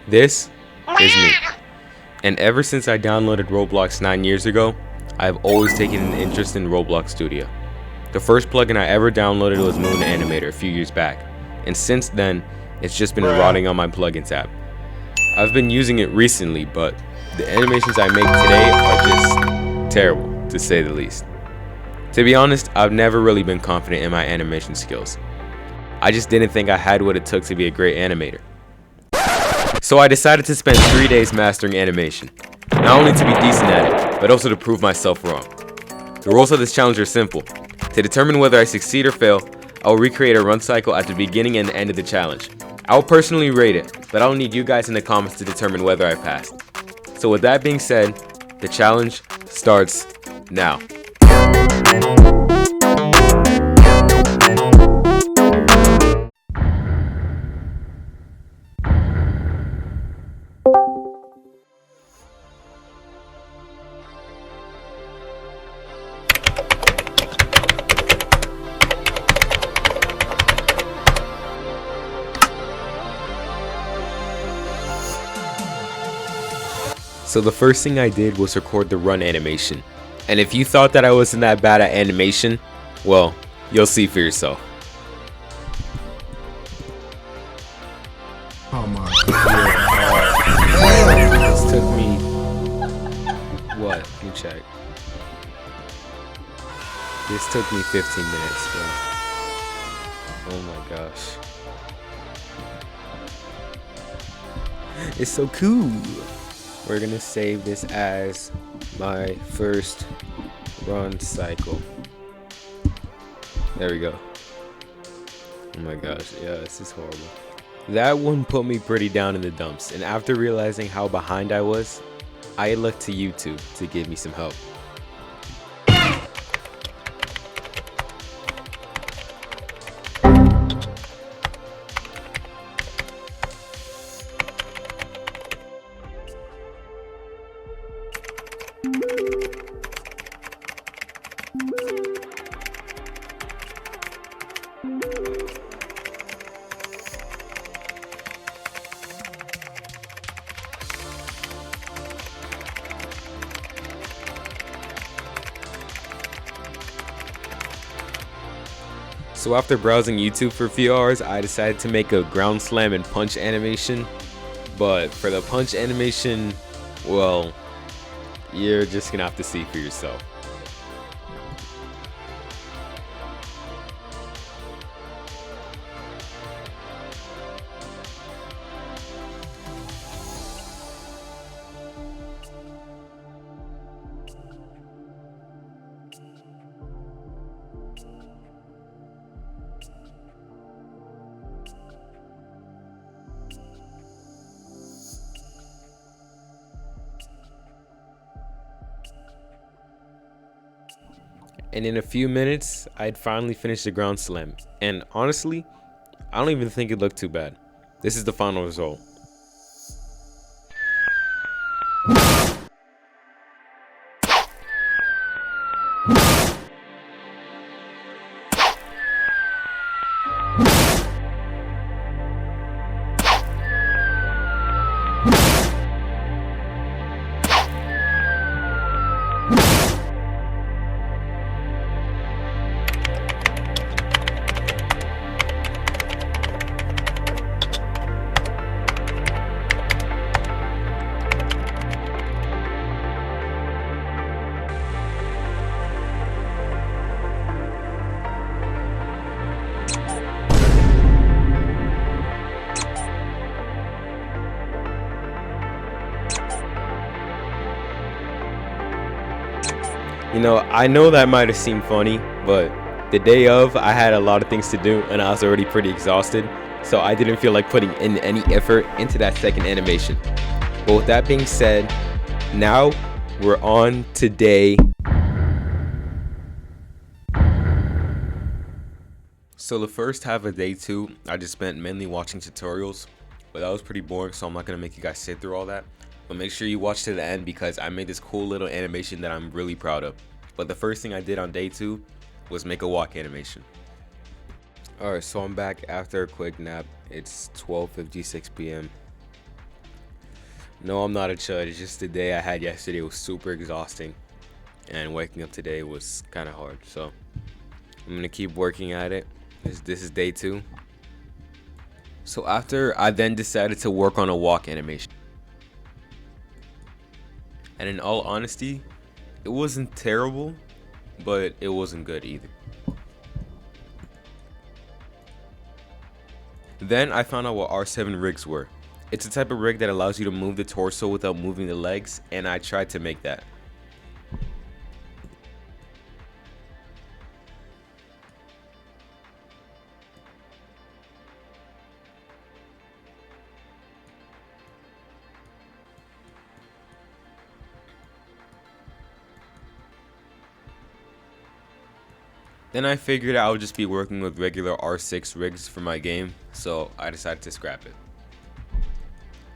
This is me. And ever since I downloaded Roblox 9 years ago, I have always taken an interest in Roblox Studio. The first plugin I ever downloaded was Moon Animator a few years back, and since then, it's just been rotting on my plugins app. I've been using it recently, but the animations I make today are just terrible, to say the least. To be honest, I've never really been confident in my animation skills. I just didn't think I had what it took to be a great animator. So I decided to spend 3 days mastering animation, not only to be decent at it, but also to prove myself wrong. The rules of this challenge are simple. To determine whether I succeed or fail, I will recreate a run cycle at the beginning and end of the challenge. I will personally rate it, but I will need you guys in the comments to determine whether I passed. So with that being said, the challenge starts now. So the first thing I did was record the run animation. And if you thought that I wasn't that bad at animation, well, you'll see for yourself. Oh my god. This took me, what? Let me check. This took me 15 minutes, bro. Oh my gosh. It's so cool. We're gonna save this as my first run cycle. There we go. Oh my gosh, yeah, this is horrible. That one put me pretty down in the dumps, and after realizing how behind I was, I looked to YouTube to give me some help. So after browsing YouTube for a few hours, I decided to make a ground slam and punch animation. But for the punch animation, well, you're just gonna have to see for yourself. And in a few minutes, I'd finally finished the ground slam. And honestly, I don't even think it looked too bad. This is the final result. You know, I know that might have seemed funny, but the day of, I had a lot of things to do and I was already pretty exhausted, so I didn't feel like putting in any effort into that second animation. But with that being said, now we're on to day. So the first half of day 2, I just spent mainly watching tutorials, but that was pretty boring, so I'm not gonna make you guys sit through all that. But make sure you watch to the end because I made this cool little animation that I'm really proud of. But the first thing I did on day 2 was make a walk animation. Alright, so I'm back after a quick nap. It's 12:56 p.m. No, I'm not a chud. It's just the day I had yesterday was super exhausting. And waking up today was kind of hard. So I'm going to keep working at it. This is day 2. So after, I then decided to work on a walk animation. And in all honesty, it wasn't terrible, but it wasn't good either. Then I found out what R7 rigs were. It's a type of rig that allows you to move the torso without moving the legs, and I tried to make that. Then I figured I would just be working with regular R6 rigs for my game, so I decided to scrap it.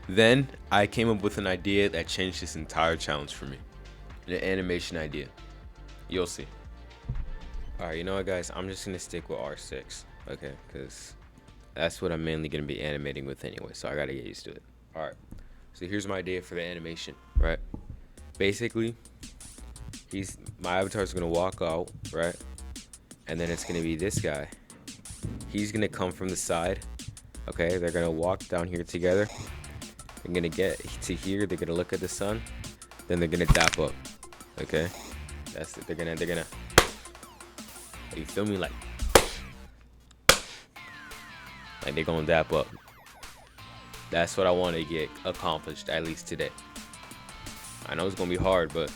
Then I came up with an idea that changed this entire challenge for me. An animation idea. You'll see. Alright, you know what guys, I'm just going to stick with R6, okay, because that's what I'm mainly going to be animating with anyway, so I got to get used to it. Alright, so here's my idea for the animation, right? Basically, my avatar's going to walk out, right? And then it's going to be this guy. He's going to come from the side, okay? They're going to walk down here together. They're going to get to here, they're going to look at the sun, then they're going to dap up, okay? That's it, they're going to, you feel me? Like they're going to dap up. That's what I want to get accomplished, at least today. I know it's going to be hard, but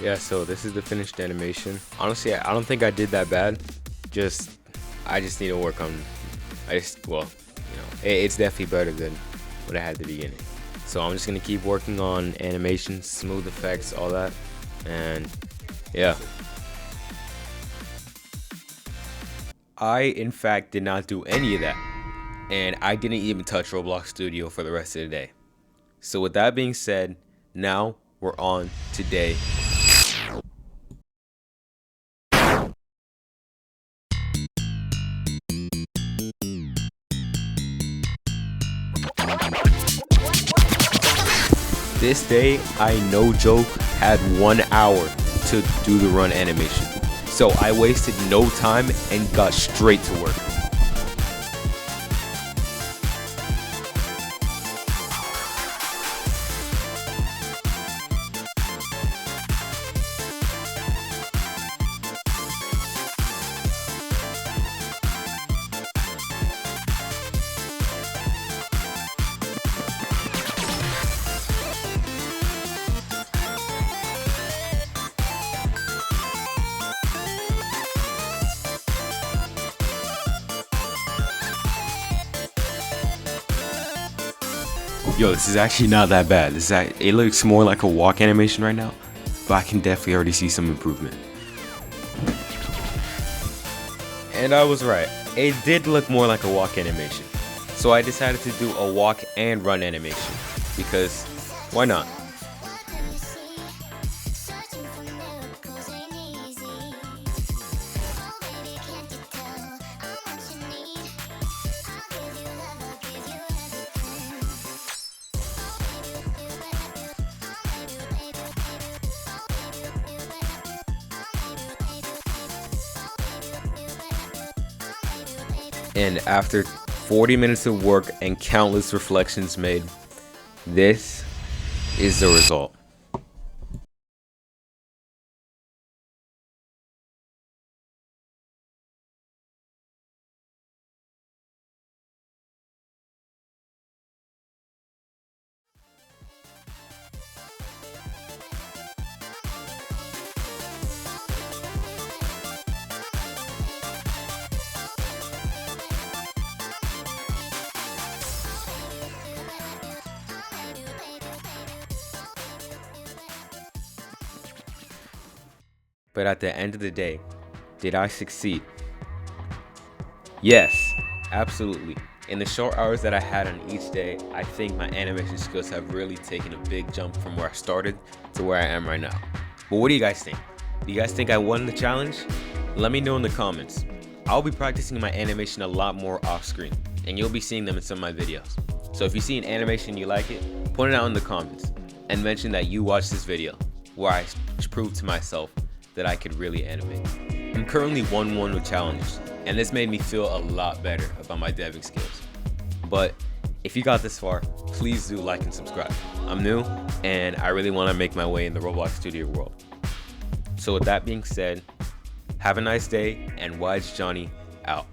yeah, so this is the finished animation. Honestly, I don't think I did that bad. I just need to work on, it's definitely better than what I had at the beginning. So I'm just gonna keep working on animation, smooth effects, all that, and yeah. I, in fact, did not do any of that, and I didn't even touch Roblox Studio for the rest of the day. So with that being said, now we're on to day. This day, I no joke had 1 hour to do the run animation. So I wasted no time and got straight to work. Yo, this is actually not that bad. It looks more like a walk animation right now, but I can definitely already see some improvement. And I was right. It did look more like a walk animation. So I decided to do a walk and run animation, because why not? And after 40 minutes of work and countless reflections made, this is the result. But at the end of the day, did I succeed? Yes, absolutely. In the short hours that I had on each day, I think my animation skills have really taken a big jump from where I started to where I am right now. But what do you guys think? Do you guys think I won the challenge? Let me know in the comments. I'll be practicing my animation a lot more off screen, and you'll be seeing them in some of my videos. So if you see an animation you like it, put it out in the comments and mention that you watched this video where I proved to myself that I could really animate. I'm currently 1-1 with challenges, and this made me feel a lot better about my deving skills. But if you got this far, please do like and subscribe. I'm new, and I really want to make my way in the Roblox studio world. So with that being said, have a nice day, and whyitsjohnny out.